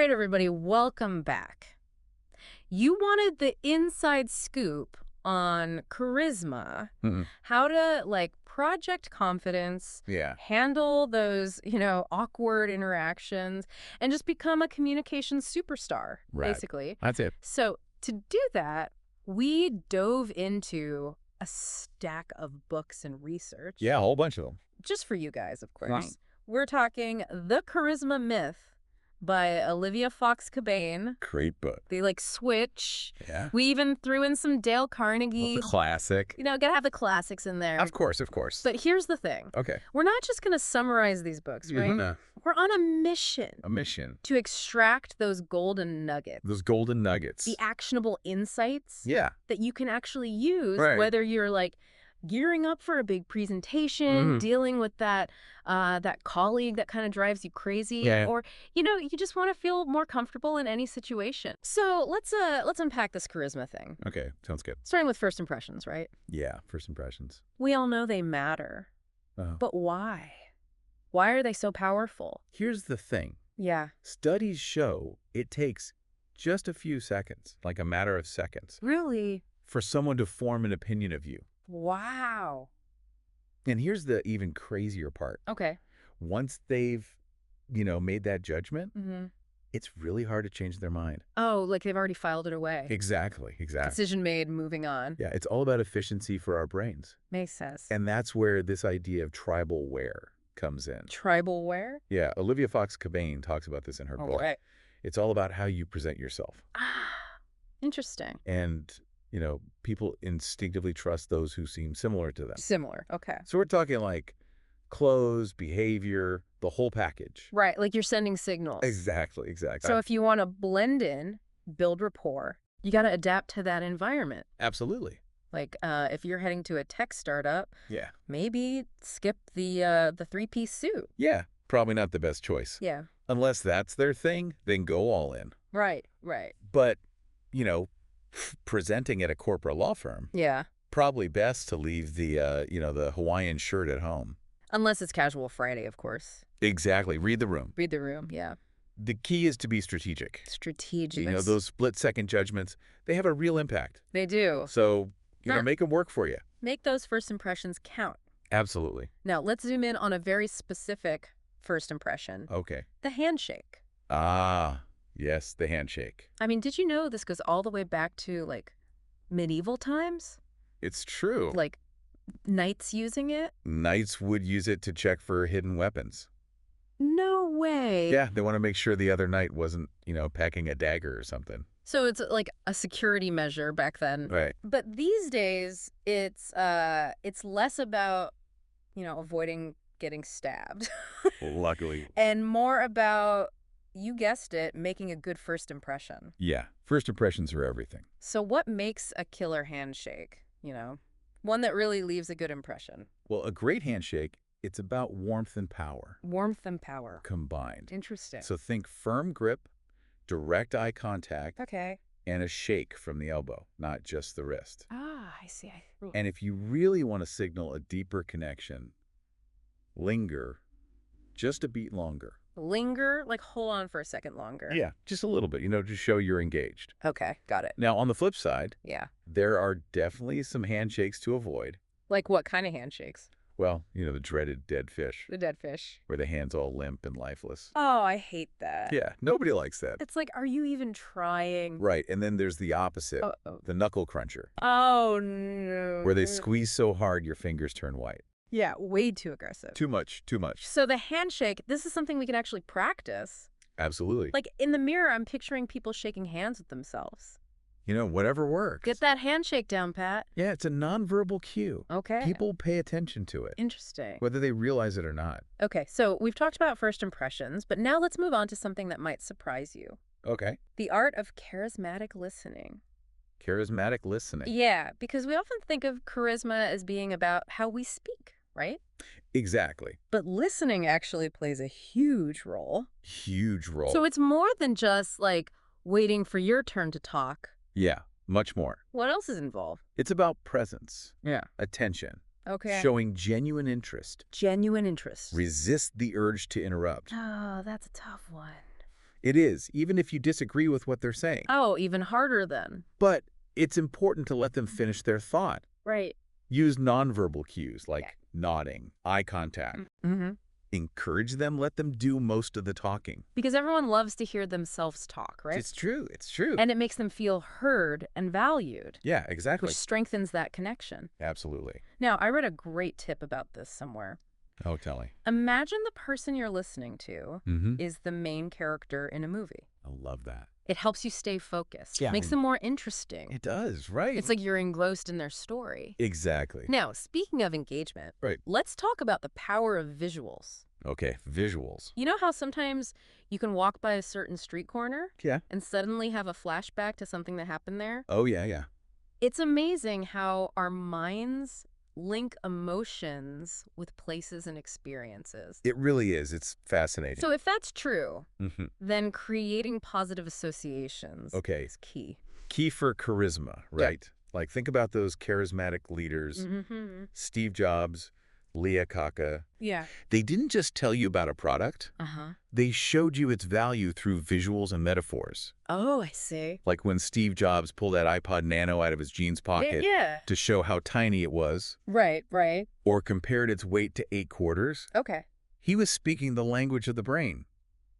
right, everybody, welcome back. You wanted the inside scoop on charisma, Mm-mm. how to, project confidence, Yeah. handle those, awkward interactions, and just become a communication superstar, Right. basically. That's it. So to do that, we dove into a stack of books and research. Yeah, a whole bunch of them. Just for you guys, of course. Right. We're talking The Charisma Myth by Olivia Cabane. Great book. They switch. Yeah. We even threw in some Dale Carnegie. Classic. Gotta have the classics in there. Of course, of course. But here's the thing. Okay. We're not just gonna summarize these books, right? No. We're on a mission. A mission. To extract those golden nuggets. Those golden nuggets. The actionable insights. Yeah. That you can actually use, Right. whether you're gearing up for a big presentation, dealing with that colleague that kind of drives you crazy, Yeah. or you just want to feel more comfortable in any situation. So let's unpack this charisma thing. Okay, sounds good. Starting with first impressions, right? Yeah, first impressions. We all know they matter, but why? Why are they so powerful? Here's the thing. Yeah. Studies show it takes just a few seconds, like a matter of seconds, Really? for someone to form an opinion of you. Wow. And here's the even crazier part. Okay. Once they've, made that judgment, Mm-hmm. it's really hard to change their mind. Oh, they've already filed it away. Exactly. Decision made, moving on. Yeah, it's all about efficiency for our brains. Makes sense. And that's where this idea of tribal wear comes in. Tribal wear? Yeah, Olivia Cabane talks about this in her book. Right. It's all about how you present yourself. Interesting. And, people instinctively trust those who seem similar to them. Similar. Okay. So we're talking like clothes, behavior, the whole package. Right. You're sending signals. Exactly. So if you want to blend in, build rapport, you got to adapt to that environment. Absolutely. If you're heading to a tech startup, Yeah. maybe skip the three-piece suit. Yeah. Probably not the best choice. Yeah. Unless that's their thing, then go all in. Right. But, presenting at a corporate law firm. Yeah. Probably best to leave the, the Hawaiian shirt at home. Unless it's casual Friday, of course. Exactly. Read the room. Read the room, yeah. The key is to be strategic. Strategic. Those split-second judgments, they have a real impact. They do. So, make them work for you. Make those first impressions count. Absolutely. Now, let's zoom in on a very specific first impression. Okay. The handshake. Ah, yes, the handshake. I mean, did you know this goes all the way back to, medieval times? It's true. Knights using it? Knights would use it to check for hidden weapons. No way. Yeah, they want to make sure the other knight wasn't, packing a dagger or something. So it's a security measure back then. Right. But these days, it's less about, avoiding getting stabbed. Luckily. And more about, you guessed it, making a good first impression. Yeah, first impressions are everything. So what makes a killer handshake, One that really leaves a good impression. Well, a great handshake, it's about warmth and power. Warmth and power. Combined. Interesting. So think firm grip, direct eye contact, Okay. and a shake from the elbow, not just the wrist. Ah, I see. And if you really want to signal a deeper connection, linger just a beat longer. Linger, hold on for a second longer. Yeah, just a little bit, to show you're engaged. Okay, got it. Now, on the flip side, Yeah. there are definitely some handshakes to avoid. What kind of handshakes? Well, the dreaded dead fish, The dead fish. where the hand's all limp and lifeless. Oh, I hate that. Yeah, nobody likes that. It's are you even trying? Right, and then there's the opposite, Uh-oh. the knuckle cruncher, Oh, no. where they squeeze so hard your fingers turn white. Yeah, way too aggressive. Too much. So the handshake, this is something we can actually practice. Absolutely. In the mirror, I'm picturing people shaking hands with themselves. Whatever works. Get that handshake down, Pat. Yeah, it's a nonverbal cue. Okay. People pay attention to it, Interesting. whether they realize it or not. Okay, so we've talked about first impressions, but now let's move on to something that might surprise you. Okay. The art of charismatic listening. Charismatic listening. Yeah, because we often think of charisma as being about how we speak, right? Exactly. But listening actually plays a huge role. Huge role. So it's more than just waiting for your turn to talk. Yeah, much more. What else is involved? It's about presence. Yeah. Attention. Okay. Showing genuine interest. Genuine interest. Resist the urge to interrupt. Oh, that's a tough one. It is, even if you disagree with what they're saying. Oh, even harder then. But it's important to let them finish their thought. Right. Use nonverbal cues like nodding, eye contact. Mm-hmm. Encourage them, let them do most of the talking. Because everyone loves to hear themselves talk, right? It's true. It's true. And it makes them feel heard and valued. Yeah, exactly. Which strengthens that connection. Absolutely. Now, I read a great tip about this somewhere. Oh, tell me. Imagine the person you're listening to Mm-hmm. is the main character in a movie. I love that. It helps you stay focused. Yeah. Makes them more interesting. It does, right? It's like you're engrossed in their story. Exactly. Now, speaking of engagement, Right. let's talk about the power of visuals. Okay, visuals. You know how sometimes you can walk by a certain street corner Yeah. and suddenly have a flashback to something that happened there? Oh, yeah, yeah. It's amazing how our minds link emotions with places and experiences. It really is. It's fascinating. So if that's true, Mhm. then creating positive associations Okay. is key. Key for charisma, right? Like, think about those charismatic leaders, Mm-hmm. Steve Jobs, Leah Kaka. Yeah. They didn't just tell you about a product. Uh-huh. They showed you its value through visuals and metaphors. Oh, I see. Like when Steve Jobs pulled that iPod Nano out of his jeans pocket Yeah. to show how tiny it was, Right, right. or compared its weight to 8 quarters. Okay. He was speaking the language of the brain.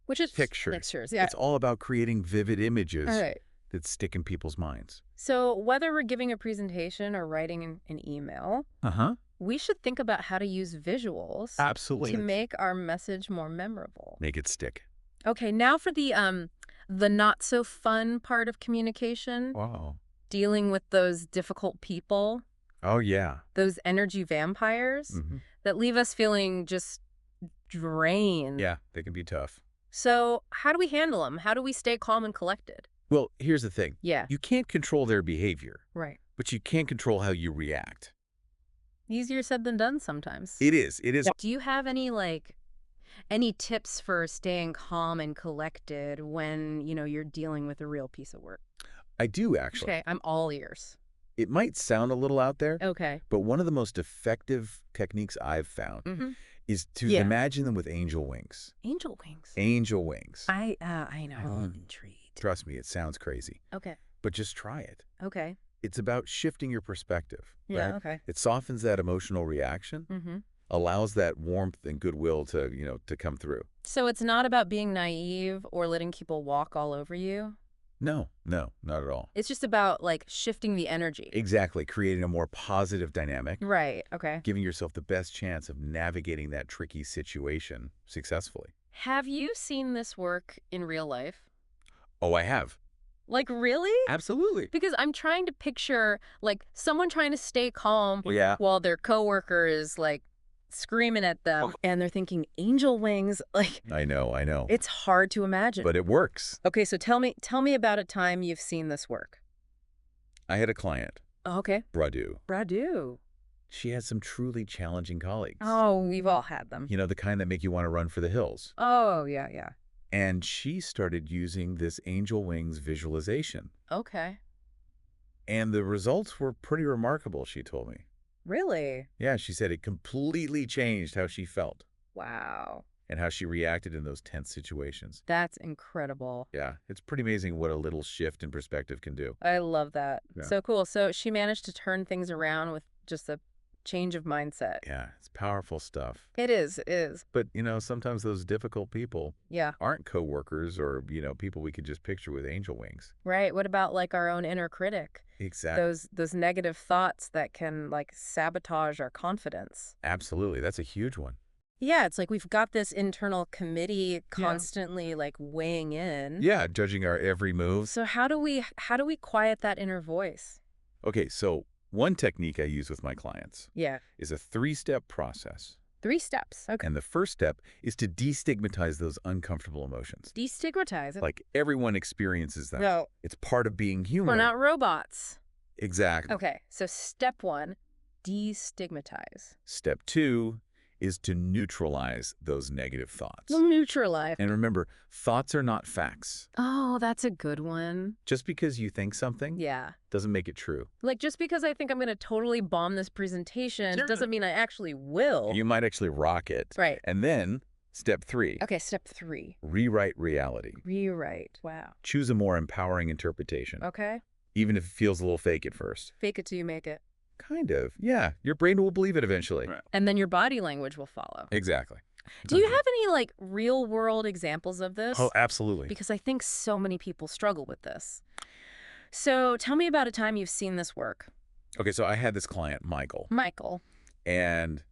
Which is Pictures. yeah. It's all about creating vivid images All right. that stick in people's minds. So whether we're giving a presentation or writing an email, Uh-huh. we should think about how to use visuals Absolutely. to make our message more memorable. Make it stick. Okay, now for the not so fun part of communication, Wow. dealing with those difficult people, Oh, yeah. those energy vampires Mhm. that leave us feeling just drained. Yeah, they can be tough. So how do we handle them? How do we stay calm and collected? Well, here's the thing. Yeah, You can't control their behavior, right. but you can control how you react. Easier said than done sometimes. It is. It is. Do you have any tips for staying calm and collected when, you're dealing with a real piece of work? I do, actually. Okay, I'm all ears. It might sound a little out there, Okay. but one of the most effective techniques I've found Mm-hmm. is to Yeah. imagine them with angel wings. Angel wings. Angel wings. I know. I'm intrigued. Trust me, it sounds crazy, Okay. but just try it. Okay. It's about shifting your perspective, Yeah, right? okay. It softens that emotional reaction, Mm-hmm. allows that warmth and goodwill to come through. So it's not about being naive or letting people walk all over you. No, not at all. It's just about shifting the energy. Exactly, creating a more positive dynamic, Right. Okay. giving yourself the best chance of navigating that tricky situation successfully. Have you seen this work in real life? Oh, I have. Really? Absolutely. Because I'm trying to picture someone trying to stay calm Well, yeah. while their coworker is screaming at them and they're thinking angel wings. I know. It's hard to imagine. But it works. Okay, so tell me about a time you've seen this work. I had a client, Okay. Bradu. She had some truly challenging colleagues. Oh, we've all had them. You know, the kind that make you want to run for the hills. Oh, yeah, yeah. And she started using this angel wings visualization. Okay. And the results were pretty remarkable, she told me. Really? Yeah, she said it completely changed how she felt Wow. and how she reacted in those tense situations. That's incredible. Yeah, it's pretty amazing what a little shift in perspective can do. I love that. Yeah. So cool. So she managed to turn things around with just a change of mindset. Yeah, it's powerful stuff. It is. It is. But, sometimes those difficult people Yeah. aren't coworkers or, people we could just picture with angel wings. Right. What about our own inner critic? Exactly. Those negative thoughts that can sabotage our confidence. Absolutely. That's a huge one. Yeah, it's we've got this internal committee constantly weighing in. Yeah, judging our every move. So how do we quiet that inner voice? Okay, so one technique I use with my clients Yeah. is a 3-step process. 3 steps. Okay. And the first step is to destigmatize those uncomfortable emotions. Destigmatize it. Like everyone experiences them. No, It's part of being human. we're not robots. Exactly. Okay. So step 1, destigmatize. Step 2 is to neutralize those negative thoughts. Neutralize. And remember, thoughts are not facts. Oh, that's a good one. Just because you think something Yeah. doesn't make it true. Just because I think I'm going to totally bomb this presentation doesn't mean I actually will. You might actually rock it. Right. And then Step 3. Okay, step 3. Rewrite reality. Rewrite. Wow. Choose a more empowering interpretation, Okay. even if it feels a little fake at first. Fake it till you make it. Kind of. Yeah, your brain will believe it eventually. Right. And then your body language will follow. Exactly. Do you have any, like, real-world examples of this? Oh, absolutely. Because I think so many people struggle with this. So tell me about a time you've seen this work. Okay, so I had this client, Michael, Michael. and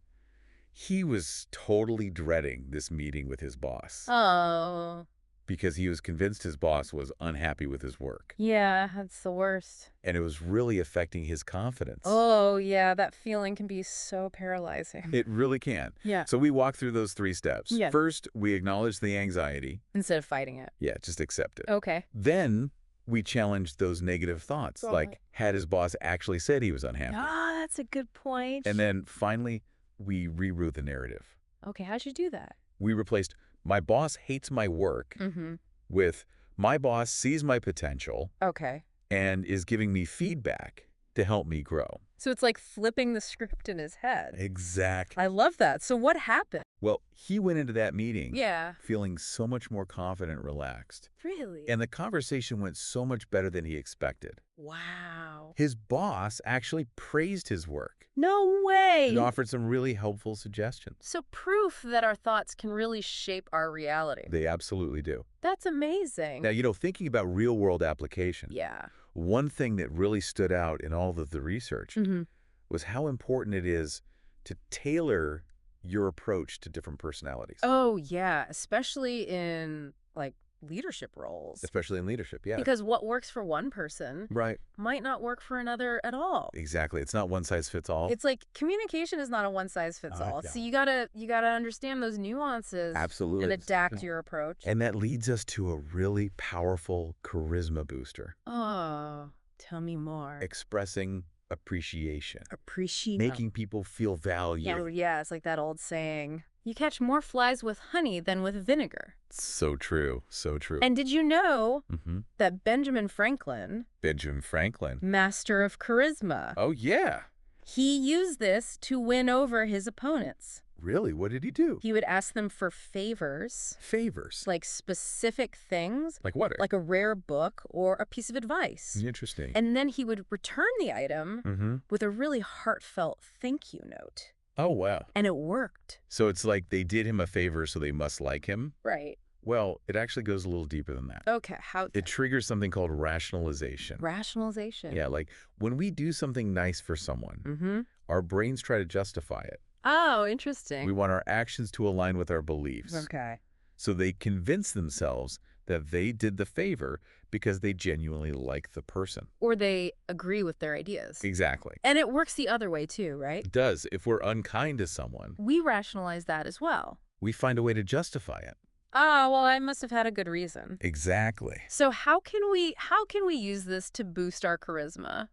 he was totally dreading this meeting with his boss Oh, because he was convinced his boss was unhappy with his work, yeah, that's the worst. and it was really affecting his confidence. Oh, yeah, that feeling can be so paralyzing. It really can. Yeah. So we walk through those 3 steps. Yeah. First, we acknowledge the anxiety. Instead of fighting it. Yeah, just accept it. Okay. Then we challenge those negative thoughts, like had his boss actually said he was unhappy. Ah, that's a good point. And then finally, we reroute the narrative. Okay, how'd you do that? We replaced my boss hates my work Mm-hmm. with my boss sees my potential Okay. and is giving me feedback to help me grow. So it's like flipping the script in his head. Exactly. I love that. So what happened? Well, he went into that meeting Yeah. feeling so much more confident and relaxed. Really? And the conversation went so much better than he expected. Wow. His boss actually praised his work No way. and offered some really helpful suggestions. So proof that our thoughts can really shape our reality. They absolutely do. That's amazing. Now, thinking about real-world application, Yeah. one thing that really stood out in all of the research Mm-hmm. was how important it is to tailor your approach to different personalities, Oh, yeah. Especially in, like, leadership roles. especially in leadership. Yeah. Because what works for one person Right. might not work for another at all. Exactly. It's not one size fits all. It's like communication is not a one size fits all. yeah. So you gotta understand those nuances Absolutely. and adapt your approach. And that leads us to a really powerful charisma booster, Oh, tell me more. expressing appreciation, Appreciate. making people feel valued. Yeah, it's like that old saying. You catch more flies with honey than with vinegar. So true. So true. And did you know Mm-hmm. that Benjamin Franklin, Benjamin Franklin. master of charisma, Oh, yeah. he used this to win over his opponents? Really? What did he do? He would ask them for favors, Favors. like specific things, Like what? like a rare book or a piece of advice. Interesting. And then he would return the item Mm-hmm. with a really heartfelt thank you note. Oh, wow. And it worked. So it's like they did him a favor, so they must like him? Right. Well, it actually goes a little deeper than that. Okay. How? It triggers something called rationalization. Rationalization. Yeah, like when we do something nice for someone, Mm-hmm. our brains try to justify it. Oh, interesting. We want our actions to align with our beliefs. Okay. So they convince themselves that they did the favor because they genuinely like the person. Or they agree with their ideas. Exactly. And it works the other way too, right? It does. If we're unkind to someone, We rationalize that as well. we find a way to justify it. Oh, well, I must have had a good reason. Exactly. So how can we use this to boost our charisma?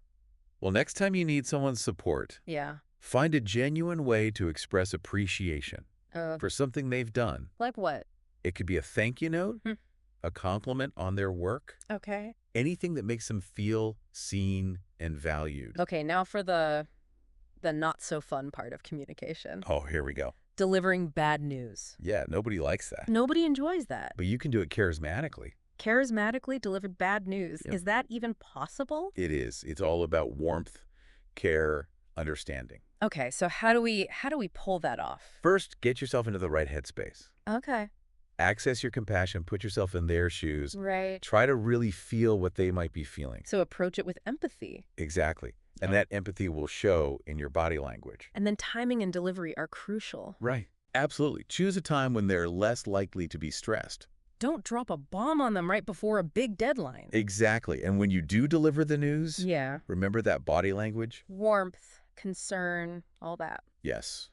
Well, next time you need someone's support, Yeah. find a genuine way to express appreciation for something they've done. Like what? It could be a thank you note, Hmm. a compliment on their work, Okay. anything that makes them feel seen and valued. Okay, now for the not so fun part of communication. Oh, here we go. Delivering bad news. Yeah, nobody likes that. Nobody enjoys that. But you can do it charismatically. Charismatically delivered bad news. Yep. Is that even possible? It is. It's all about warmth, care, understanding. Okay, so how do we pull that off? First, get yourself into the right headspace. Okay. Access your compassion, put yourself in their shoes. Right. Try to really feel what they might be feeling. So approach it with empathy. Exactly. And that empathy will show in your body language. And then timing and delivery are crucial. Right. Absolutely. Choose a time when they're less likely to be stressed. Don't drop a bomb on them right before a big deadline. Exactly. And when you do deliver the news, Yeah. remember that body language? Warmth, concern, all that. Yes.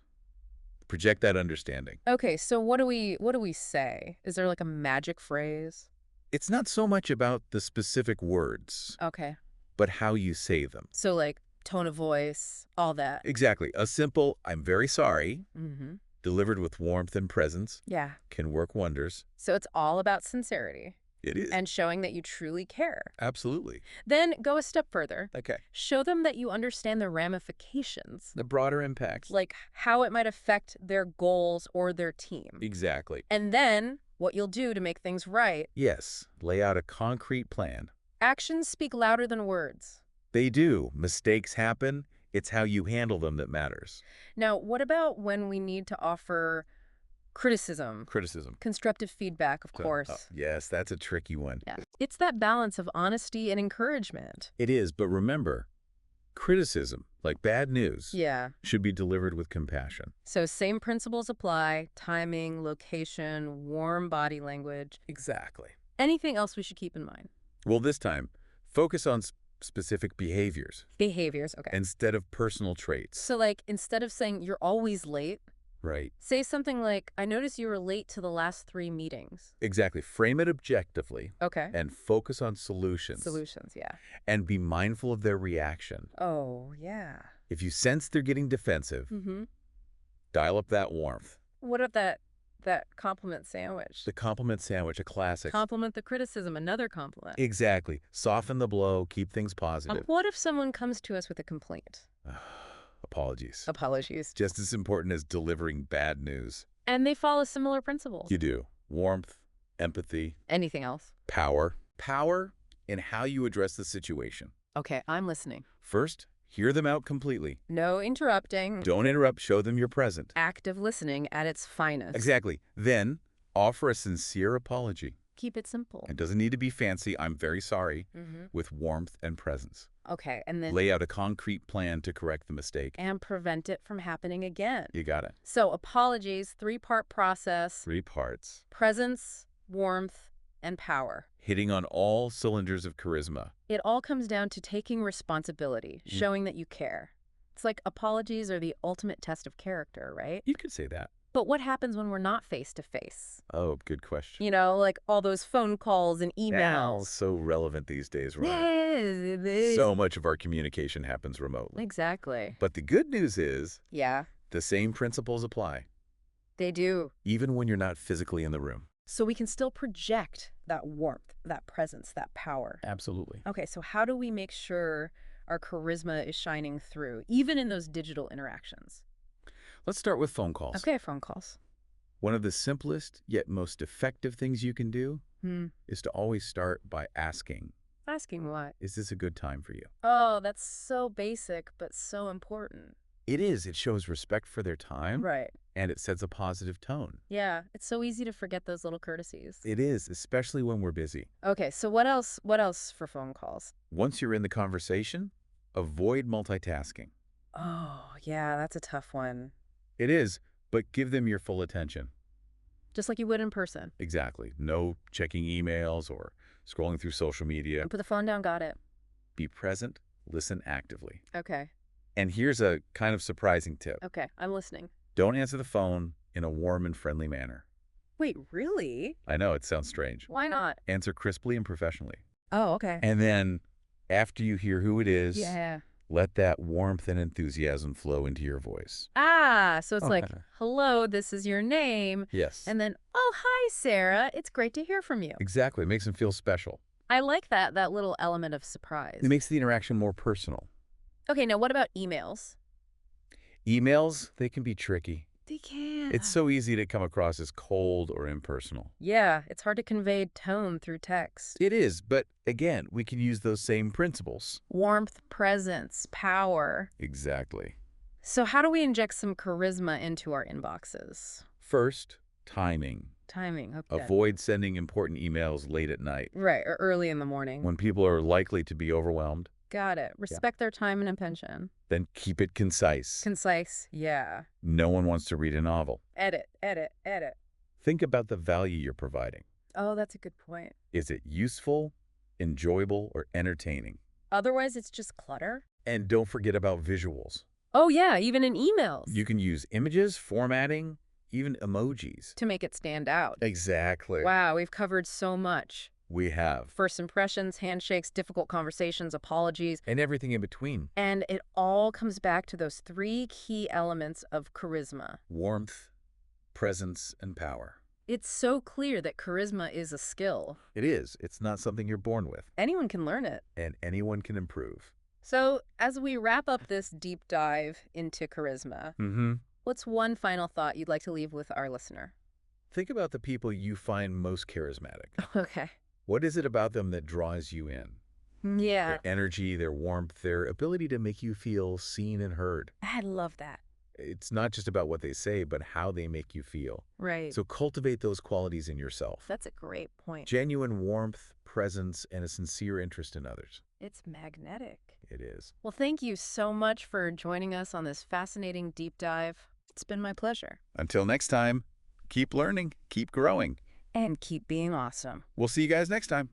Project that understanding. Okay, so what do we say? Is there like a magic phrase? It's not so much about the specific words, Okay. but how you say them. So like tone of voice, all that. Exactly. A simple, I'm very sorry, Mm-hmm. delivered with warmth and presence, Yeah. can work wonders. So it's all about sincerity. It is. And showing that you truly care. Absolutely. Then go a step further. Okay. Show them that you understand the ramifications, The broader impacts. like how it might affect their goals or their team. Exactly. And then what you'll do to make things right. Yes. Lay out a concrete plan. Actions speak louder than words. They do. Mistakes happen. It's how you handle them that matters. Now, what about when we need to offer criticism? Criticism. Constructive feedback, of course. Yes, that's a tricky one. Yeah. It's that balance of honesty and encouragement. It is, but remember, criticism, like bad news, Yeah. should be delivered with compassion. So same principles apply: timing, location, warm body language. Exactly. Anything else we should keep in mind? Well, this time, focus on specific behaviors Behaviors, okay. instead of personal traits. So like instead of saying you're always late, Right. say something like, I noticed you were late to the last 3 meetings. Exactly. Frame it objectively Okay. and focus on solutions. Solutions, yeah. And be mindful of their reaction. Oh, yeah. If you sense they're getting defensive, dial up that warmth. What about that compliment sandwich? The compliment sandwich, a classic. Compliment the criticism, another compliment. Exactly. Soften the blow, keep things positive. What if someone comes to us with a complaint? Apologies. Apologies. Just as important as delivering bad news. And they follow similar principles. You do. Warmth, empathy, Anything else? power. Power in how you address the situation. Okay, I'm listening. First, hear them out completely. No interrupting. Don't interrupt, show them you're present. Active listening at its finest. Exactly. Then, offer a sincere apology. Keep it simple. It doesn't need to be fancy, I'm very sorry, with warmth and presence. Okay, and then... Lay out a concrete plan to correct the mistake. And prevent it from happening again. You got it. So apologies, 3-part process: 3 parts. presence, warmth, and power. Hitting on all cylinders of charisma. It all comes down to taking responsibility, showing that you care. It's like apologies are the ultimate test of character, right? You could say that. But what happens when we're not face-to-face? Oh, good question. You know, like all those phone calls and emails. So relevant these days, right? Yes. So much of our communication happens remotely. Exactly. But the good news is Yeah, the same principles apply, they do. even when you're not physically in the room. So we can still project that warmth, that presence, that power. Absolutely. Okay, so how do we make sure our charisma is shining through, even in those digital interactions? Let's start with phone calls. Okay, phone calls. One of the simplest yet most effective things you can do is to always start by asking, Asking what? is this a good time for you? Oh, that's so basic, but so important. It is. It shows respect for their time, Right. and it sets a positive tone. Yeah, it's so easy to forget those little courtesies. It is, especially when we're busy. Okay, so what else? What else for phone calls? Once you're in the conversation, avoid multitasking. Oh, yeah, that's a tough one. It is, but give them your full attention. Just like you would in person. Exactly. No checking emails or scrolling through social media. Put the phone down, got it. Be present, listen actively. Okay, And here's a kind of surprising tip. okay, I'm listening. Don't answer the phone in a warm and friendly manner. Wait, really? I know, it sounds strange. Why not? Answer crisply and professionally. Oh, okay. And then, after you hear who it is, Yeah. let that warmth and enthusiasm flow into your voice. Ah, so it's like, Okay. hello, this is your name. Yes. And then, oh, hi, Sarah. It's great to hear from you. Exactly. It makes them feel special. I like that little element of surprise. It makes the interaction more personal. Okay, now what about emails? Emails, they can be tricky. They can. It's so easy to come across as cold or impersonal. Yeah, it's hard to convey tone through text. It is, but again, we can use those same principles. Warmth, presence, power. Exactly. So how do we inject some charisma into our inboxes? First, timing. Timing, okay. Avoid sending important emails late at night Right, or early in the morning. when people are likely to be overwhelmed. Got it. Respect their time and attention. Then keep it concise. Concise, yeah. No one wants to read a novel. Edit, edit, edit. Think about the value you're providing. Oh, that's a good point. Is it useful, enjoyable, or entertaining? Otherwise, it's just clutter. And don't forget about visuals. Oh, yeah, even in emails. You can use images, formatting, even emojis. To make it stand out. Exactly. Wow, we've covered so much. We have. First impressions, handshakes, difficult conversations, apologies. And everything in between. And it all comes back to those 3 key elements of charisma. Warmth, presence, and power. It's so clear that charisma is a skill. It is. It's not something you're born with, Anyone can learn it. and anyone can improve. So, as we wrap up this deep dive into charisma, what's one final thought you'd like to leave with our listener? Think about the people you find most charismatic. Okay. What is it about them that draws you in? Yeah, Their energy, their warmth, their ability to make you feel seen and heard. I love that. It's not just about what they say, but how they make you feel. Right. So cultivate those qualities in yourself. That's a great point. Genuine warmth, presence, and a sincere interest in others. It's magnetic. It is. Well, thank you so much for joining us on this fascinating deep dive. It's been my pleasure. Until next time, keep learning, keep growing. And keep being awesome. We'll see you guys next time.